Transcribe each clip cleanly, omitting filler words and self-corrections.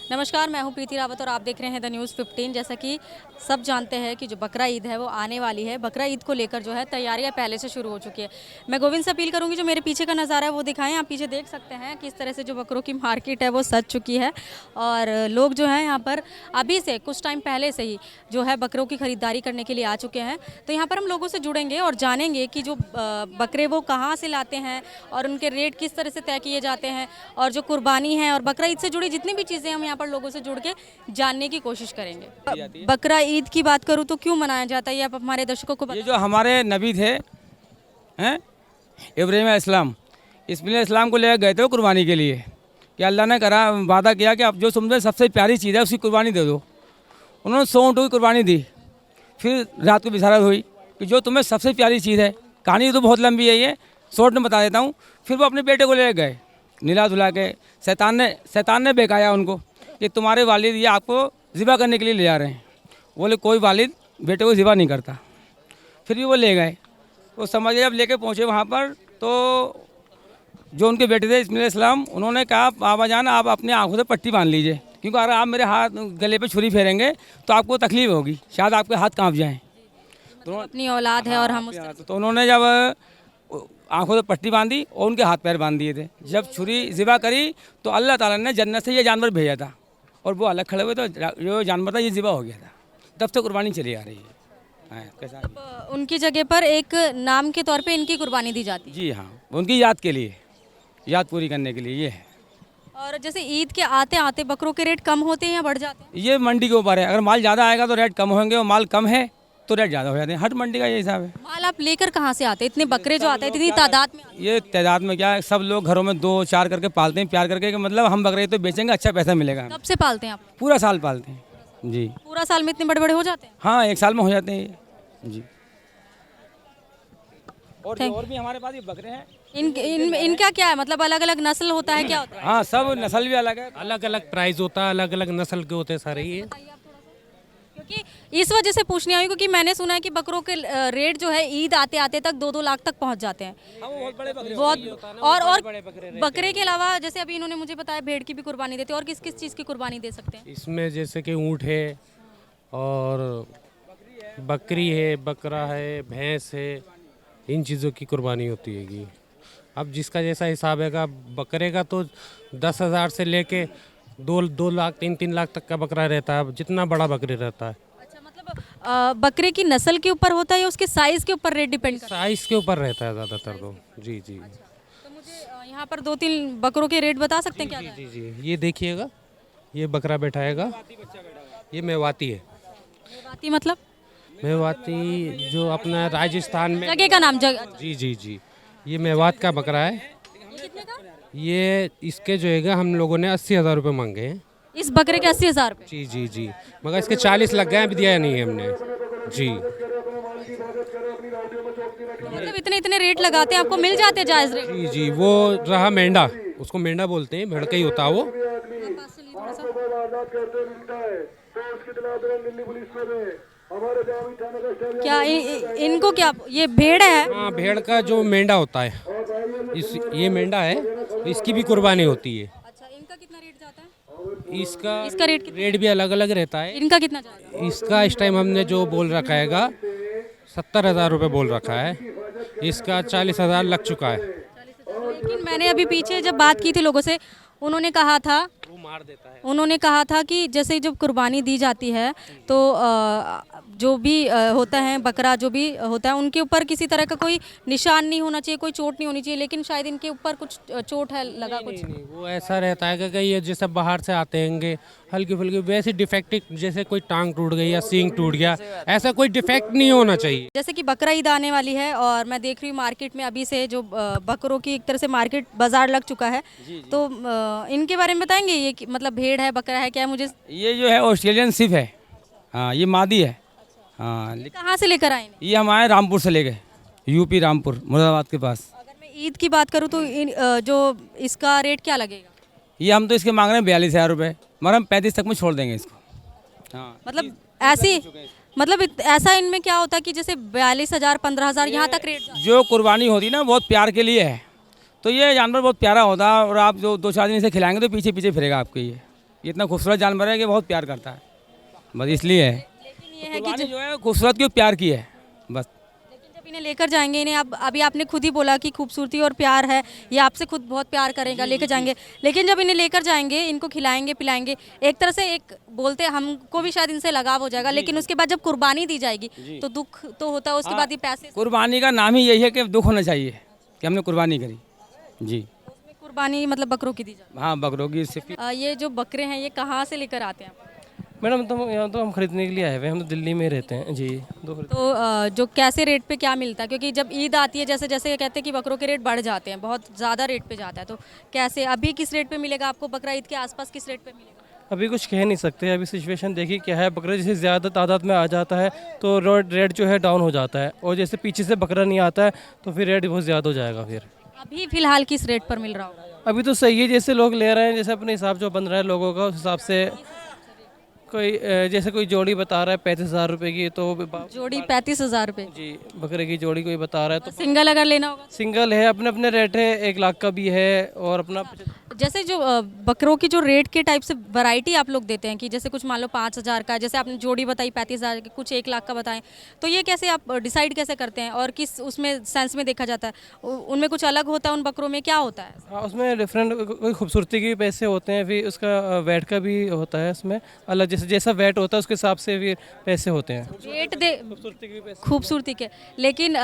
नमस्कार, मैं हूं प्रीति रावत और आप देख रहे हैं द न्यूज़ 15। जैसा कि सब जानते हैं कि जो बकरा ईद है वो आने वाली है। बकरा ईद को लेकर जो है तैयारियां पहले से शुरू हो चुकी है। मैं गोविंद से अपील करूंगी जो मेरे पीछे का नज़ारा है वो दिखाएं। आप पीछे देख सकते हैं किस तरह से जो बकरों की मार्केट है वो सज चुकी है और लोग जो है यहाँ पर अभी से कुछ टाइम पहले से ही जो है बकरों की खरीदारी करने के लिए आ चुके हैं। तो यहाँ पर हम लोगों से जुड़ेंगे और जानेंगे कि जो बकरे वो कहाँ से लाते हैं और उनके रेट किस तरह से तय किए जाते हैं और जो कुर्बानी है और बकरा ईद से जुड़ी जितनी भी चीज़ें हम यहाँ पर लोगों से जुड़ के जानने की कोशिश करेंगे। बकरा ईद की बात करूँ तो क्यों मनाया जाता है ये आप हमारे दर्शकों को ये जो हमारे नबी थे हैं इब्राहीम इस्लाम इस्लाम को ले गए थे वो कुर्बानी के लिए कि अल्लाह ने करा वादा किया कि अब जो तुमसे सबसे प्यारी चीज़ है उसकी कुर्बानी दे दो। उन्होंने 100 ऊँटों की कुर्बानी दी। फिर रात को बिसारत हुई कि जो तुम्हें सबसे प्यारी चीज़ है, कहानी तो बहुत लंबी है, ये शॉर्ट में बता देता हूँ। फिर वो अपने बेटे को ले गए नीला धुला के। शैतान ने बेकाया उनको कि तुम्हारे वालिद ये आपको ज़िबा करने के लिए ले जा रहे हैं। बोले कोई वालिद बेटे को ज़िबा नहीं करता। फिर भी वो ले गए। तो समझिए जब लेके पहुँचे वहाँ पर तो जो उनके बेटे थे इस्लाम, उन्होंने कहा बाबा जान आप अपनी आंखों से पट्टी बांध लीजिए, क्योंकि अगर आप मेरे हाथ गले पे छुरी फेरेंगे तो आपको तकलीफ होगी, शायद आपके हाथ कांप जाएं। तो अपनी औलाद है और हम तो उन्होंने जब आंखों से पट्टी बांधी और उनके हाथ पैर बांध दिए थे। जब छुरी ज़िबा करी तो अल्लाह ताला ने जन्नत से ये जानवर भेजा था और वो अलग खड़े हुए तो जो जानवर था ये ज़िबा हो गया था। तब से कुर्बानी चली आ रही है। कैसा उनकी जगह पर एक नाम के तौर पे इनकी कुर्बानी दी जाती है। जी हाँ, उनकी याद के लिए, याद पूरी करने के लिए ये है। और जैसे ईद के आते आते बकरों के रेट कम होते हैं या बढ़ जाते हैं? ये मंडी के ऊपर है। अगर माल ज़्यादा आएगा तो रेट कम होंगे और माल कम है तो रेट ज़्यादा हो जाते हैं। हर मंडी का ये हिसाब है। माल आप लेकर कहाँ से आते हैं? इतने बकरे जो आते हैं इतनी तादाद में आते हैं? ये तादाद में क्या है, सब लोग घरों में 2-4 करके पालते हैं प्यार करके कि मतलब हम बकरे तो बेचेंगे, अच्छा पैसा मिलेगा। कब से पालते हैं आप? पूरा साल पालते हैं जी। पूरा साल में इतने बड़े बड़े हो जाते हैं? हाँ, एक साल में हो जाते हैं ये जी। और भी हमारे पास ये बकरे हैं। इनका क्या है, मतलब अलग अलग नस्ल होता है, क्या होता है? हाँ, सब नस्ल भी अलग है। अलग अलग प्राइस होता है, अलग अलग नस्ल के होते हैं सारे ये। क्योंकि इस वजह से पूछने आई क्योंकि मैंने सुना है कि बकरों के रेट जो है ईद आते आते तक 2-2 लाख तक पहुंच जाते हैं। बहुत बड़े बकरे बहुत। और बकरे के अलावा जैसे अभी इन्होंने मुझे बताया भेड़ की भी कुर्बानी देते हैं, और किस किस चीज़ की कुर्बानी दे सकते हैं? इसमें जैसे कि ऊँट है और बकरी है, बकरा है, भैंस है, इन चीज़ों की कुर्बानी होती है। अब जिसका जैसा हिसाब है, बकरे का तो 10,000 से लेके 2 लाख 3 लाख तक का बकरा रहता है, जितना बड़ा बकरी रहता है। अच्छा, मतलब बकरे की नस्ल के ऊपर होता है या उसके साइज के ऊपर रेट डिपेंड करता है? साइज़ के ऊपर रहता है ज़्यादातर तो। जी जी तो मुझे यहाँ पर 2-3 बकरों के रेट बता सकते हैं क्या? जी जी, ये देखिएगा, ये बकरा बैठाएगा, ये मेवाती है। मेवाती मतलब? मेवाती जो अपना राजस्थान में जगह का नाम जी जी जी, ये मेवात का बकरा है। ये कितने का? ये इसके जो है हम लोगों ने 80,000 रुपये मांगे हैं। इस बकरे के 80,000 रुपये? जी जी जी, मगर इसके 40 लग गए हैं, अभी दिया नहीं है हमने जी। मतलब इतने इतने रेट लगाते हैं, आपको मिल जाते हैं जायज़ रेट? जी जी, वो रहा मेंढा, उसको मेंढा बोलते हैं, भेड़ का ही होता है वो। क्या इनको क्या ये भेड़ है? हाँ, भेड़ का जो मेंढा होता है, ये मेंढा है, इसकी भी कुर्बानी होती है। अच्छा, इनका कितना रेट जाता है? इसका रेट कितना? रेट भी अलग अलग रहता है। इनका कितना जाता है? इसका इस टाइम हमने जो बोल रखा है 70,000 रुपये बोल रखा है, इसका 40,000 लग चुका है। लेकिन मैंने अभी पीछे जब बात की थी लोगों से, उन्होंने कहा था, वो मार देता है। उन्होंने कहा था कि जैसे जब कुर्बानी दी जाती है तो जो भी होता है बकरा जो भी होता है उनके ऊपर किसी तरह का कोई निशान नहीं होना चाहिए, कोई चोट नहीं होनी चाहिए, लेकिन शायद इनके ऊपर कुछ चोट है लगा कुछ। नहीं, वो ऐसा रहता है कि ये जैसे बाहर से आते हैं हल्की फुल्की वैसे डिफेक्टिव, जैसे कोई टांग टूट गई या सींग टूट गया, ऐसा कोई डिफेक्ट नहीं होना चाहिए। जैसे कि बकरा ईद आने वाली है और मैं देख रही हूँ मार्केट में अभी से जो बकरों की एक तरह से मार्केट बाजार लग चुका है, तो इनके बारे में बताएंगे? ये मतलब भेड़ है, बकरा है, क्या है? मुझे ये जो है ऑस्ट्रेलियन सिप है। हाँ, ये मादी है। हाँ, कहाँ से लेकर आए? ये हम आए रामपुर से लेके, यूपी रामपुर मुरादाबाद के पास। अगर मैं ईद की बात करूँ तो जो इसका रेट क्या लगेगा? ये हम तो इसके मांग रहे हैं 42,000 रुपये, मगर हम 35 तक में छोड़ देंगे इसको। हाँ, मतलब ऐसी मतलब ऐसा इनमें क्या होता है कि जैसे 42,000 15,000 यहाँ तक रेट जो कुर्बानी होती है ना बहुत प्यार के लिए है, तो ये जानवर बहुत प्यारा होता है और आप जो 2-4 दिन इसे खिलाएंगे तो पीछे पीछे फिरेगा आपके। ये इतना खूबसूरत जानवर है कि बहुत प्यार करता है, बस इसलिए है। लेकिन ये है कि कुर्बानी जो है खूबसूरत क्यों प्यार की है बस। लेकिन जब इन्हें लेकर जाएंगे, इन्हें अब अभी आपने खुद ही बोला कि खूबसूरती और प्यार है, ये आपसे खुद बहुत प्यार करेगा, लेकर जाएंगे। लेकिन जब इन्हें लेकर जाएंगे, इनको खिलाएंगे पिलाएंगे, एक तरह से एक बोलते हैं हमको भी शायद इनसे लगाव हो जाएगा, लेकिन उसके बाद जब कुर्बानी दी जाएगी तो दुख तो होता है, उसके बाद ये पैसे कुर्बानी का नाम ही यही है कि दुख होना चाहिए कि हमने कुर्बानी करी जी। उसमें कुर्बानी मतलब बकरों की दी जाती हाँ, बकरों की सिर्फ है। ये जो बकरे हैं ये कहाँ से लेकर आते हैं आप? मैडम तो यहाँ तो हम खरीदने के लिए आए हुए हैं, हम तो दिल्ली में रहते हैं जी। तो जो कैसे रेट पे क्या मिलता है, क्योंकि जब ईद आती है जैसे जैसे कहते हैं कि बकरों के रेट बढ़ जाते हैं, बहुत ज़्यादा रेट पे जाता है, तो कैसे अभी किस रेट पे मिलेगा आपको, बकरा ईद के आसपास किस रेट पे मिलेगा? अभी कुछ कह नहीं सकते, अभी सिचुएशन देखिए क्या है। बकरा जैसे ज़्यादा तादाद में आ जाता है तो रेट जो है डाउन हो जाता है, और जैसे पीछे से बकरा नहीं आता है तो फिर रेट बहुत ज़्यादा हो जाएगा। फिर अभी फिलहाल किस रेट पर मिल रहा होगा? अभी तो सही है, जैसे लोग ले रहे हैं, जैसे अपने हिसाब जो बन रहा है लोगों का, उस हिसाब से कोई जैसे कोई जोड़ी बता रहा है 35,000 रुपये की, तो जोड़ी 35,000 रुपये जी बकरे की जोड़ी कोई बता रहा है। तो सिंगल अगर लेना होगा? सिंगल है, अपने अपने रेट है, 1 लाख का भी है और अपना जैसे जो बकरों की जो रेट के टाइप से वैरायटी आप लोग देते हैं कि जैसे कुछ मान लो 5,000 का, जैसे आपने जोड़ी बताई 35,000 की, कुछ 1 लाख का बताएं, तो ये कैसे आप डिसाइड कैसे करते हैं और किस उसमें सेंस में देखा जाता है? उनमें कुछ अलग होता है उन बकरों में, क्या होता है? हाँ, उसमें डिफरेंट कोई खूबसूरती के भी पैसे होते हैं, फिर उसका वेट का भी होता है उसमें अलग, जैसे जैसा वेट होता है उसके हिसाब से फिर पैसे होते हैं। रेट दे खूबसूरती के, लेकिन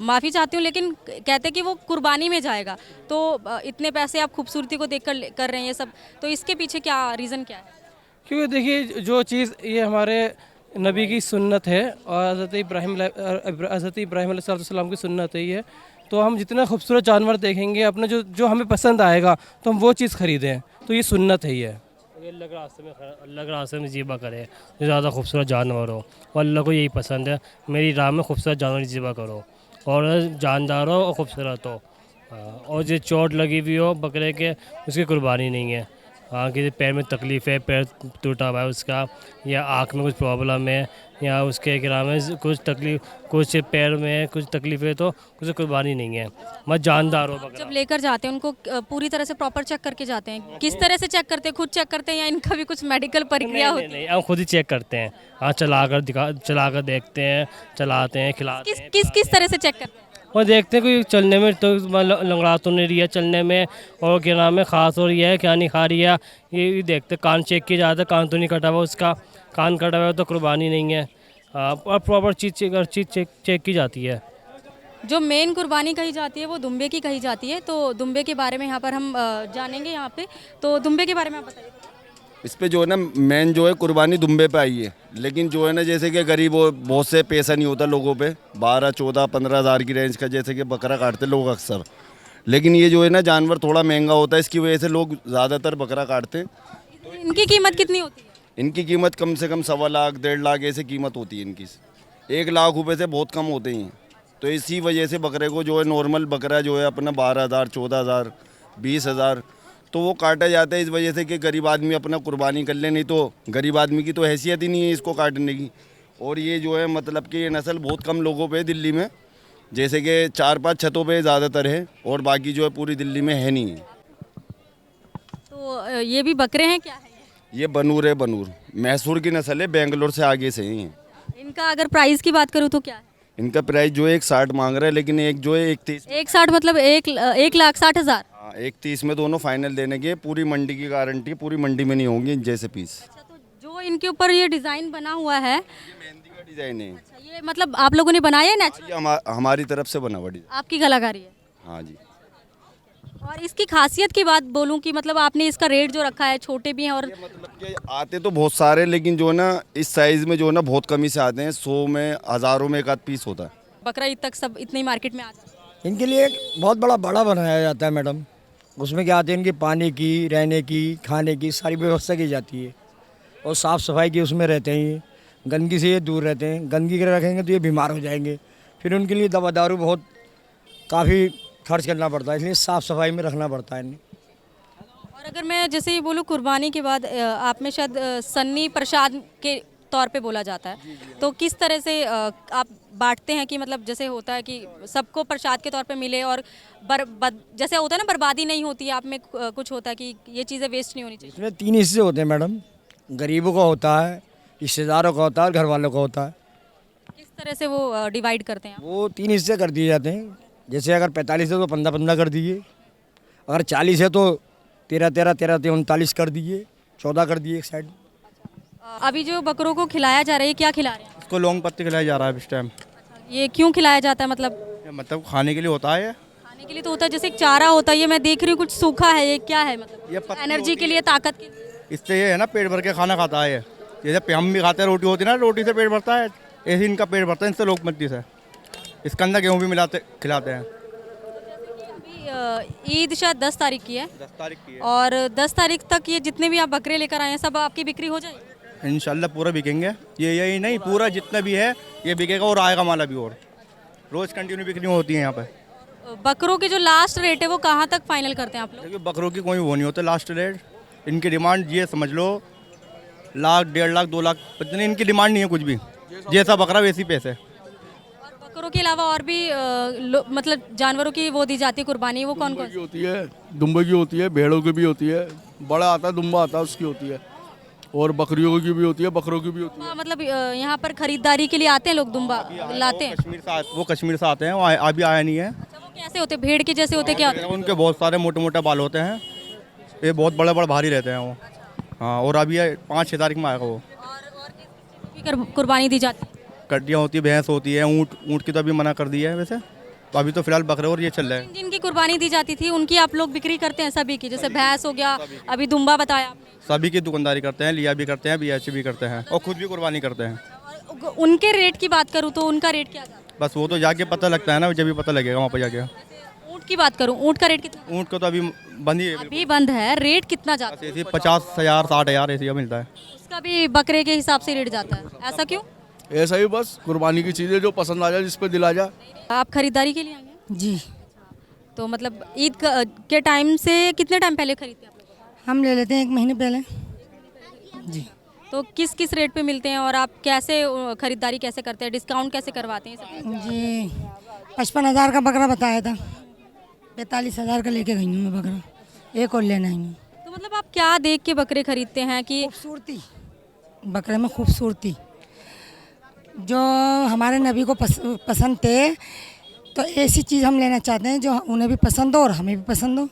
माफ़ी चाहती हूँ, लेकिन कहते हैं कि वो कुर्बानी में जाएगा, तो इतने पैसे आप खूबसूरती को देख कर रहे हैं ये सब, तो इसके पीछे क्या रीज़न क्या है? क्योंकि देखिए जो चीज़ ये हमारे नबी की सुन्नत है और हज़रत इब्राहिम अलैहिस्सलाम की सुन्नत है ये, तो हम जितना खूबसूरत जानवर देखेंगे अपना जो हमें पसंद आएगा तो हम वो चीज़ खरीदें, तो ये सुन्नत है ये। अल्लाह के रास्ते में ज़िबा करे जो ज़्यादा खूबसूरत जानवर हो, और अल्लाह को यही पसंद है, मेरी राह में खूबसूरत जानवर ज़िबा करो और जानदार हो और खूबसूरत हो। और जो चोट लगी हुई हो बकरे के, उसकी कुर्बानी नहीं है। हाँ, किसी पैर में तकलीफ़ है, पैर टूटा हुआ है उसका, या आँख में कुछ प्रॉब्लम है, या उसके गिरा में कुछ तकलीफ, कुछ पैर में कुछ तकलीफ है, तो कुछ कुर्बानी नहीं है। मत जानदार हो बकरा। जब लेकर जाते हैं उनको पूरी तरह से प्रॉपर चेक करके जाते हैं, किस तरह से चेक करते हैं? खुद चेक करते हैं या इनका भी कुछ मेडिकल प्रक्रिया होती है? नहीं, हम खुद ही चेक करते हैं। हाँ, चलाकर देखते हैं, चलाते हैं, खिलाते हैं। किस तरह से चेक करते हैं? और देखते हैं कोई चलने में तो लंगड़ा तो नहीं रही है चलने में, और क्या नाम है खास हो रही है, क्या नहीं खा रही है, ये भी देखते। कान चेक किया जाता है, कान तो नहीं कटा हुआ उसका, कान कटा हुआ तो कुर्बानी नहीं है। और प्रॉपर चीज़ चेक की जाती है। जो मेन कुर्बानी कही जाती है वो दुम्बे की कही जाती है, तो दुम्बे के बारे में यहाँ पर हम जानेंगे यहाँ पे, तो दुम्बे के बारे में आप बताइए। इस पे जो है ना मेन जो है कुर्बानी दुम्बे पे आई है, लेकिन जो है ना जैसे कि गरीब हो, बहुत से पैसा नहीं होता लोगों पे, 12, 14, 15 हज़ार की रेंज का जैसे कि बकरा काटते लोग अक्सर, लेकिन ये जो है ना जानवर थोड़ा महंगा होता है, इसकी वजह से लोग ज़्यादातर बकरा काटते हैं। इनकी कीमत कितनी होती है? इनकी कीमत कम से कम 1.25 लाख 1.5 लाख ऐसे कीमत होती है इनकी। 1 लाख रुपये से बहुत कम होते हैं। तो इसी वजह से बकरे को जो है नॉर्मल बकरा जो है अपना 12,000, 14,000, 20,000 तो वो काटा जाता है, इस वजह से कि गरीब आदमी अपना कुर्बानी कर ले, नहीं तो गरीब आदमी की तो हैसियत ही नहीं है इसको काटने की। और ये जो है मतलब कि ये नस्ल बहुत कम लोगों पे दिल्ली में, जैसे कि 4-5 छतों पे ज़्यादातर है, और बाकी जो है पूरी दिल्ली में है नहीं। तो ये भी बकरे हैं, क्या है ये बनूर है, बनूर मैसूर की नस्ल है, बेंगलोर से आगे से ही है। इनका अगर प्राइस की बात करूँ तो क्या है? इनका प्राइस जो है 1.60 मांग रहा है, लेकिन एक जो है 1.30। 1.60 मतलब 1,60,000? हाँ, 1.30 में दोनों फाइनल देने के, पूरी मंडी की गारंटी, पूरी मंडी में नहीं होंगे जैसे पीस। अच्छा, तो जो इनके ऊपर ये डिज़ाइन बना हुआ है, मेहंदी का डिज़ाइन है। अच्छा, ये मतलब आप लोगों ने बनाया है नेचुरल? ये हमारी तरफ से बना हुआ डिज़ाइन। आपकी कलाकारी है? हाँ जी। और इसकी खासियत की बात बोलूं कि मतलब आपने इसका रेट जो रखा है, छोटे भी हैं और मतलब कि आते तो बहुत सारे, लेकिन जो है ना इस साइज़ में जो है ना बहुत कमी से आते हैं, 100 में, हज़ारों में एक आध पीस होता है। बकरा ईद तक सब इतनी मार्केट में आ जाता है। इनके लिए एक बहुत बड़ा बड़ा बनाया जाता है मैडम, उसमें क्या आते हैं इनकी पानी की, रहने की, खाने की सारी व्यवस्था की जाती है, और साफ़ सफाई की उसमें रहते हैं। ये गंदगी से ये दूर रहते हैं, गंदगी के रखेंगे तो ये बीमार हो जाएंगे, फिर उनके लिए दवा दारू बहुत काफ़ी खर्च करना पड़ता है, इसलिए साफ़ सफाई में रखना पड़ता है इन्हें। और अगर मैं जैसे ये बोलूँ कुर्बानी के बाद आप में शायद सन्नी प्रसाद के तौर पे बोला जाता है, तो किस तरह से आप बांटते हैं कि मतलब जैसे होता है कि सबको प्रसाद के तौर पे मिले और जैसे होता है ना बर्बादी नहीं होती है, आप में कुछ होता है कि ये चीज़ें वेस्ट नहीं होनी चाहिए? इसमें 3 हिस्से होते हैं मैडम, गरीबों का होता है, रिश्तेदारों का होता है और घर वालों का होता है। किस तरह से वो डिवाइड करते हैं आप? वो 3 हिस्से कर दिए जाते हैं। जैसे अगर 45 है तो 15-15 कर दिए, अगर 40 है तो 13-13, 13-39 कर दिए, 14 कर दिए एक साइड। अभी जो बकरों को खिलाया जा रहा है, क्या खिला रहे हैं? इसको लौंग पत्ती खिलाया जा रहा है इस टाइम। ये क्यों खिलाया जाता है? मतलब खाने के लिए होता है खाने के लिए तो होता है, जैसे एक चारा होता है, ये मैं देख रही हूँ कुछ सूखा है, ये क्या है? मतलब ये पत्ती एनर्जी के लिए, ताकत के लिए? इससे ये है ना, पेट भर के खाना खाता है ये। जैसे हम भी खाते हैं, रोटी होती है ना, रोटी से पेट भरता है, ऐसे इनका पेट भरता है इनसे लौंग पत्ती से। इसके अंदर गेहूँ भी मिलाते खिलाते हैं। अभी ईद शायद 10 तारीख की है 10 तारीख की है और 10 तारीख तक ये जितने भी आप बकरे लेकर आए हैं सब आपकी बिक्री हो जाएगी? इंशाल्लाह पूरा बिकेंगे। ये यही नहीं, पूरा जितना भी है ये बिकेगा और आएगा माला भी, और रोज़ कंटिन्यू बिक्री होती है यहाँ पे। बकरों के जो लास्ट रेट है वो कहाँ तक फाइनल करते हैं आप लोग? देखिए बकरों की कोई वो नहीं होता लास्ट रेट। इनकी डिमांड ये समझ लो 1 लाख, 1.5 लाख, 2 लाख, इतनी इनकी डिमांड नहीं है कुछ भी। जैसा बकरा वैसी पैसे। और बकरों के अलावा और भी मतलब जानवरों की वो दी जाती है कुर्बानी, वो कौन कौन की होती है, दुम्बे की होती है, भेड़ों की भी होती है, बड़ा आता है दुम्बा आता है उसकी होती है, और बकरियों की भी होती है, बकरों की भी होती है। मतलब यहाँ पर खरीदारी के लिए आते हैं लोग, दुम्बा लाते हैं? वो कश्मीर से आते हैं, वो अभी आया नहीं है। अच्छा, वो कैसे होते हैं? भेड़ के जैसे होते हैं? क्या होते हैं? उनके बहुत सारे मोटे मोटे बाल होते हैं, ये बहुत बड़े बड़े भारी रहते हैं वो। हाँ, और अभी 5-6 तारीख में आएगा वो। और किस चीज़ की कुर्बानी दी जाती है? कटियाँ होती है, भैंस होती है, ऊँट की तो अभी मना कर दी है वैसे, तो अभी तो फिलहाल बकरे और ये चल रहा है। जिनकी कुर्बानी दी जाती थी उनकी आप लोग बिक्री करते हैं सभी की? जैसे भैंस हो गया, अभी दुम्बा बताया आपने। सभी की दुकानदारी करते हैं, लिया भी करते हैं, BH भी करते हैं और खुद भी कुर्बानी करते हैं। और उनके रेट की बात करूँ तो उनका रेट क्या जाता बस वो तो जाके पता लगता है ना, जब भी पता लगेगा वहाँ पर जाके। है? ऊँट की बात करूँ, ऊँट का रेट कितना? ऊँट का तो अभी बंद ही है, अभी बंद है। रेट कितना जाता है? ऐसे 50,000, 60,000 ऐसे मिलता है। उसका भी बकरे के हिसाब से रेट जाता है, ऐसा क्यों? ऐसा ही बस, कुर्बानी की चीज़ें जो पसंद आ जाए, जिस पे दिल आ जाए। आप खरीदारी के लिए आएंगे? जी, तो मतलब ईद के टाइम से कितने टाइम पहले खरीदते हैं आप लोग? हम ले लेते हैं 1 महीने पहले। जी, तो किस किस रेट पे मिलते हैं और आप कैसे खरीदारी कैसे करते हैं, डिस्काउंट कैसे करवाते हैं? जी 55,000 का बकरा बताया था, 45,000 का लेके गई हूँ मैं बकरा, एक और लेना ही। तो मतलब आप क्या देख के बकरे खरीदते हैं कि? खूबसूरती, बकरे में खूबसूरती, जो हमारे नबी को पसंद थे, तो ऐसी चीज़ हम लेना चाहते हैं जो उन्हें भी पसंद हो और हमें भी पसंद हो।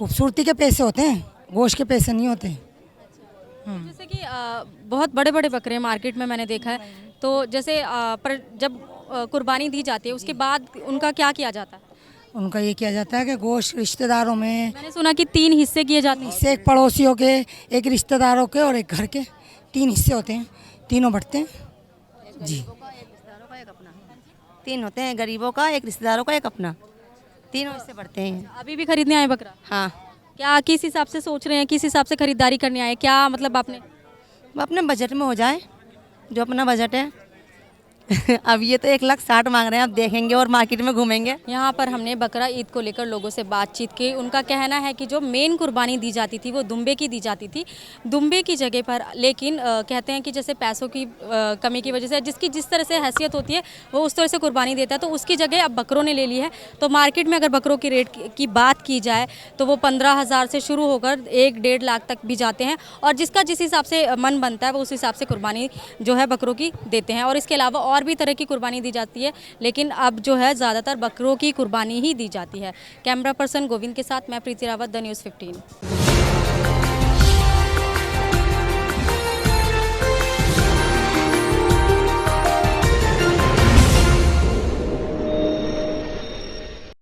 खूबसूरती के पैसे होते हैं, गोश्त के पैसे नहीं होते। जैसे कि बहुत बड़े बड़े बकरे मार्केट में मैंने देखा है, तो जैसे पर जब कुर्बानी दी जाती है उसके बाद उनका क्या किया जाता है? उनका ये किया जाता है कि गोश्त रिश्तेदारों में, मैंने सुना कि 3 हिस्से किए जाते हैं। इससे एक पड़ोसियों के, एक रिश्तेदारों के और एक घर के, 3 हिस्से होते हैं, तीनों बंटते हैं। जी, 3 होते हैं, गरीबों का एक, रिश्तेदारों का एक, अपना, तीनों हिस्से बढ़ते हैं। अभी भी खरीदने आए बकरा? हाँ, क्या किस हिसाब से सोच रहे हैं, किस हिसाब से खरीदारी करने आए, क्या मतलब आपने? वो अपने बजट में हो जाए, जो अपना बजट है। अब ये तो 1,60,000 मांग रहे हैं, अब देखेंगे और मार्केट में घूमेंगे। यहाँ पर हमने बकरा ईद को लेकर लोगों से बातचीत की। उनका कहना है कि जो मेन कुर्बानी दी जाती थी वो दुम्बे की दी जाती थी, दुम्बे की जगह पर, लेकिन कहते हैं कि जैसे पैसों की कमी की वजह से जिसकी जिस तरह से हैसियत होती है वो उस तरह से कुर्बानी देता है, तो उसकी जगह अब बकरों ने ले ली है। तो मार्केट में अगर बकरों की रेट की बात की जाए तो वो 15,000 से शुरू होकर 1-1.5 लाख तक भी जाते हैं, और जिसका जिस हिसाब से मन बनता है वो उस हिसाब से कुर्बानी जो है बकरों की देते हैं। और इसके अलावा और भी तरह की कुर्बानी दी जाती है, लेकिन अब जो है ज़्यादातर बकरों की कुर्बानी ही दी जाती है। कैमरा पर्सन गोविंद के साथ मैं प्रीति रावत, द न्यूज़ 15।